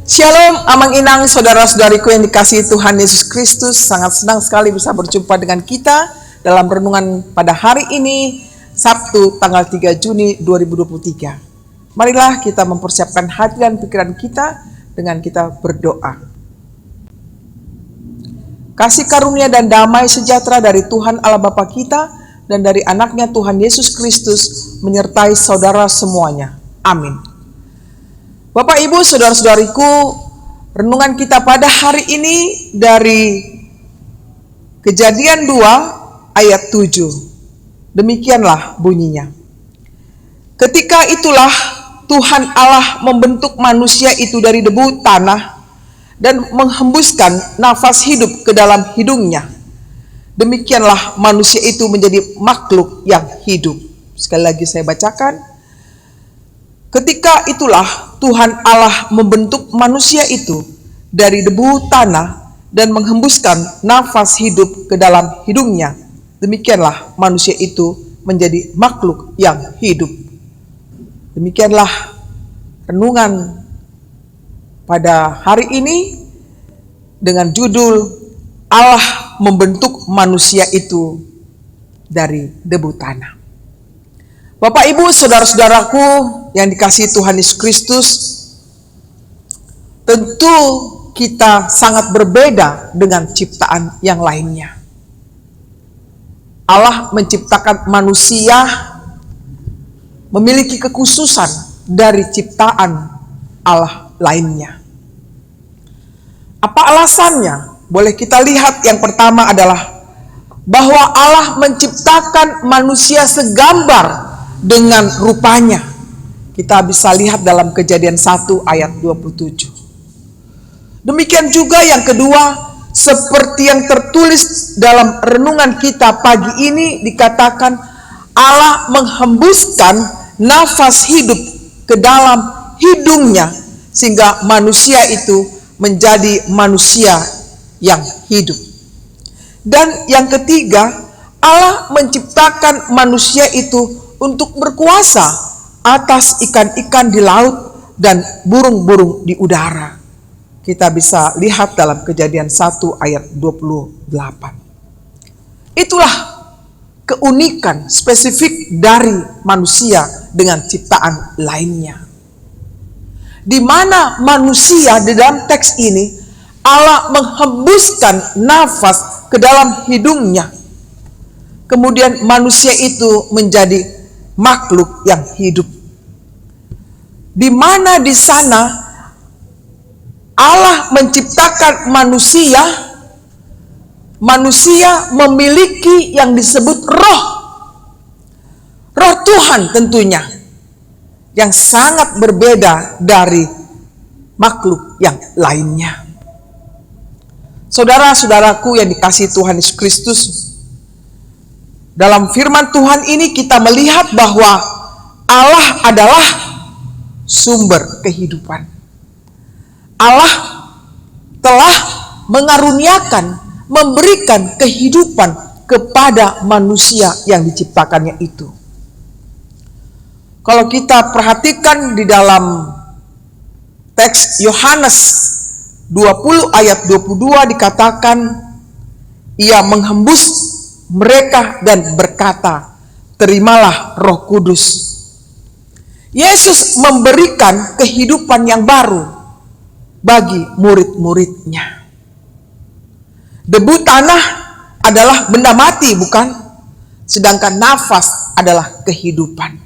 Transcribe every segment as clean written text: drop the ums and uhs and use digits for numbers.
Shalom, amang inang, saudara-saudariku yang dikasihi Tuhan Yesus Kristus. Sangat senang sekali bisa berjumpa dengan kita dalam renungan pada hari ini, Sabtu tanggal 3 Juni 2023. Marilah kita mempersiapkan hati dan pikiran kita dengan kita berdoa. Kasih karunia dan damai sejahtera dari Tuhan Allah Bapa kita dan dari anaknya Tuhan Yesus Kristus menyertai saudara semuanya. Amin. Bapak, Ibu, saudara-saudariku, renungan kita pada hari ini dari Kejadian 2 ayat 7. Demikianlah bunyinya. Ketika itulah Tuhan Allah membentuk manusia itu dari debu tanah dan menghembuskan nafas hidup ke dalam hidungnya. Demikianlah manusia itu menjadi makhluk yang hidup. Sekali lagi saya bacakan. Ketika itulah Tuhan Allah membentuk manusia itu dari debu tanah dan menghembuskan nafas hidup ke dalam hidungnya. Demikianlah manusia itu menjadi makhluk yang hidup. Demikianlah renungan pada hari ini dengan judul Allah membentuk manusia itu dari debu tanah. Bapak, Ibu, saudara-saudaraku yang dikasihi Tuhan Yesus Kristus, tentu kita sangat berbeda dengan ciptaan yang lainnya. Allah menciptakan manusia memiliki kekhususan dari ciptaan Allah lainnya. Apa alasannya? Boleh kita lihat, yang pertama adalah bahwa Allah menciptakan manusia segambar dengan rupanya. Kita bisa lihat dalam Kejadian 1 ayat 27. Demikian juga yang kedua, seperti yang tertulis dalam renungan kita pagi ini, dikatakan Allah menghembuskan nafas hidup ke dalam hidungnya sehingga manusia itu menjadi manusia yang hidup. Dan yang ketiga, Allah menciptakan manusia itu untuk berkuasa atas ikan-ikan di laut dan burung-burung di udara. Kita bisa lihat dalam Kejadian 1 ayat 28. Itulah keunikan spesifik dari manusia dengan ciptaan lainnya. Di mana manusia di dalam teks ini Allah menghembuskan nafas ke dalam hidungnya. Kemudian manusia itu menjadi makhluk yang hidup. Di mana di sana Allah menciptakan manusia, manusia memiliki yang disebut roh. Roh Tuhan tentunya, yang sangat berbeda dari makhluk yang lainnya. Saudara-saudaraku yang dikasihi Tuhan Yesus Kristus, dalam firman Tuhan ini kita melihat bahwa Allah adalah sumber kehidupan. Allah telah mengaruniakan, memberikan kehidupan kepada manusia yang diciptakannya itu. Kalau kita perhatikan di dalam teks Yohanes 20 ayat 22 dikatakan, Ia menghembus mereka dan berkata, terimalah Roh Kudus. Yesus memberikan kehidupan yang baru bagi murid-muridnya. Debu tanah adalah benda mati, bukan? Sedangkan nafas adalah kehidupan.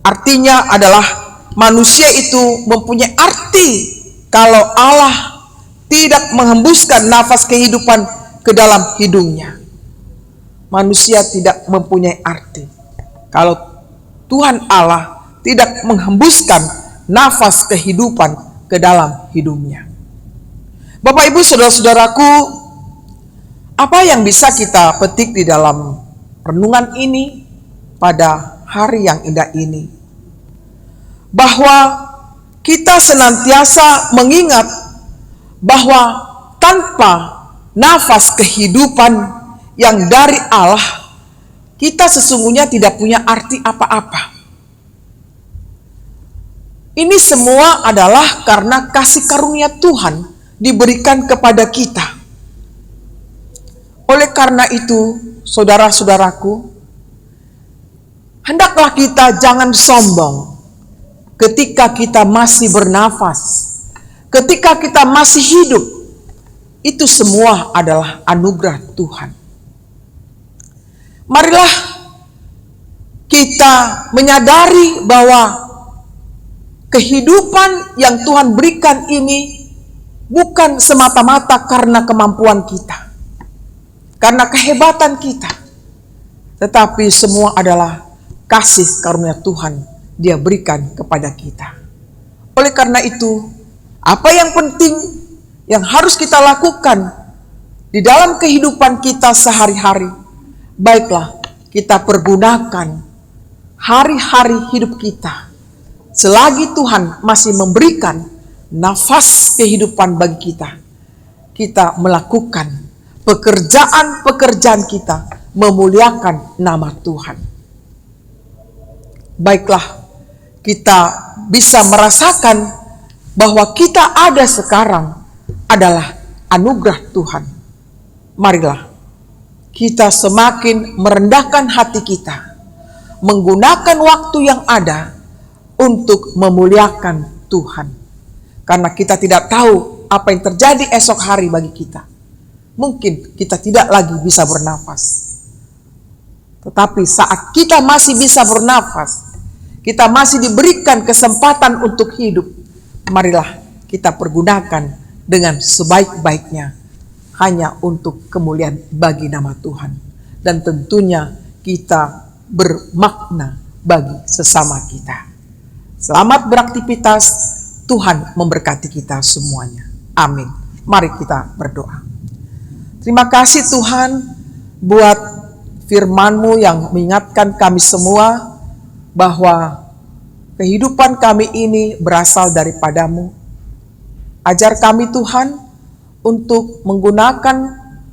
Artinya adalah manusia itu mempunyai arti kalau Allah tidak menghembuskan nafas kehidupan ke dalam hidungnya. Manusia tidak mempunyai arti kalau Tuhan Allah tidak menghembuskan nafas kehidupan ke dalam hidungnya. Bapak, Ibu, saudara-saudaraku, apa yang bisa kita petik di dalam renungan ini pada hari yang indah ini? Bahwa kita senantiasa mengingat bahwa tanpa nafas kehidupan yang dari Allah, kita sesungguhnya tidak punya arti apa-apa. Ini semua adalah karena kasih karunia Tuhan diberikan kepada kita. Oleh karena itu, saudara-saudaraku, hendaklah kita jangan sombong ketika kita masih bernafas, ketika kita masih hidup. Itu semua adalah anugerah Tuhan. Marilah kita menyadari bahwa kehidupan yang Tuhan berikan ini bukan semata-mata karena kemampuan kita, karena kehebatan kita, tetapi semua adalah kasih karunia Tuhan Dia berikan kepada kita. Oleh karena itu, apa yang penting yang harus kita lakukan di dalam kehidupan kita sehari-hari, baiklah kita pergunakan hari-hari hidup kita selagi Tuhan masih memberikan nafas kehidupan bagi kita. Kita melakukan pekerjaan-pekerjaan kita memuliakan nama Tuhan. Baiklah, kita bisa merasakan bahwa kita ada sekarang adalah anugerah Tuhan. Marilah kita semakin merendahkan hati kita, menggunakan waktu yang ada untuk memuliakan Tuhan. Karena kita tidak tahu apa yang terjadi esok hari bagi kita. Mungkin kita tidak lagi bisa bernafas. Tetapi saat kita masih bisa bernafas, kita masih diberikan kesempatan untuk hidup, marilah kita pergunakan dengan sebaik-baiknya hanya untuk kemuliaan bagi nama Tuhan. Dan tentunya kita bermakna bagi sesama kita. Selamat beraktivitas, Tuhan memberkati kita semuanya. Amin. Mari kita berdoa. Terima kasih Tuhan buat firman-Mu yang mengingatkan kami semua bahwa kehidupan kami ini berasal daripada-Mu. Ajar kami Tuhan untuk menggunakan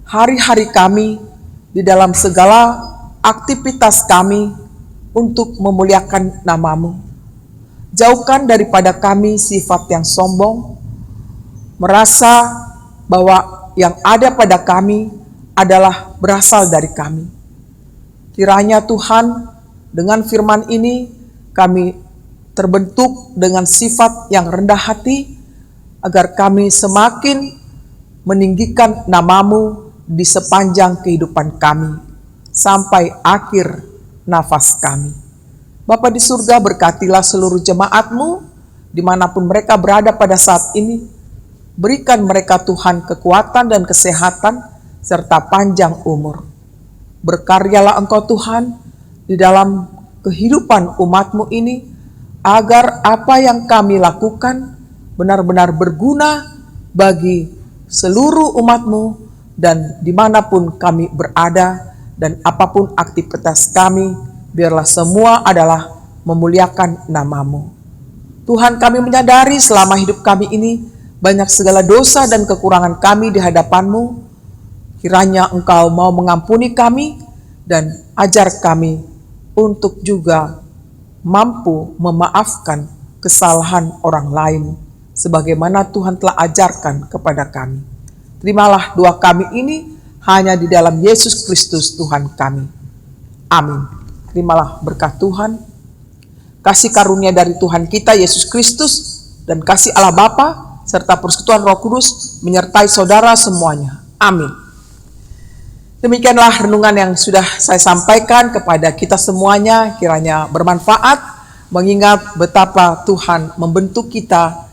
hari-hari kami di dalam segala aktivitas kami untuk memuliakan nama-Mu. Jauhkan daripada kami sifat yang sombong, merasa bahwa yang ada pada kami adalah berasal dari kami. Kiranya Tuhan, dengan firman ini kami terbentuk dengan sifat yang rendah hati, agar kami semakin meninggikan nama-Mu di sepanjang kehidupan kami, sampai akhir nafas kami. Bapa di surga, berkatilah seluruh jemaat-Mu, dimanapun mereka berada pada saat ini. Berikan mereka Tuhan kekuatan dan kesehatan, serta panjang umur. Berkaryalah Engkau Tuhan, di dalam kehidupan umat-Mu ini, agar apa yang kami lakukan benar-benar berguna bagi seluruh umat-Mu, dan dimanapun kami berada, dan apapun aktivitas kami, biarlah semua adalah memuliakan nama-Mu. Tuhan, kami menyadari selama hidup kami ini banyak segala dosa dan kekurangan kami di hadapan-Mu. Kiranya Engkau mau mengampuni kami dan ajar kami untuk juga mampu memaafkan kesalahan orang lain sebagaimana Tuhan telah ajarkan kepada kami. Terimalah doa kami ini hanya di dalam Yesus Kristus Tuhan kami. Amin. Terimalah berkat Tuhan, kasih karunia dari Tuhan kita Yesus Kristus, dan kasih Allah Bapa serta persekutuan Roh Kudus menyertai saudara semuanya. Amin. Demikianlah renungan yang sudah saya sampaikan kepada kita semuanya, kiranya bermanfaat, mengingat betapa Tuhan membentuk kita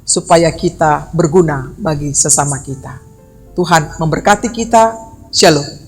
supaya kita berguna bagi sesama kita. Tuhan memberkati kita. Shalom.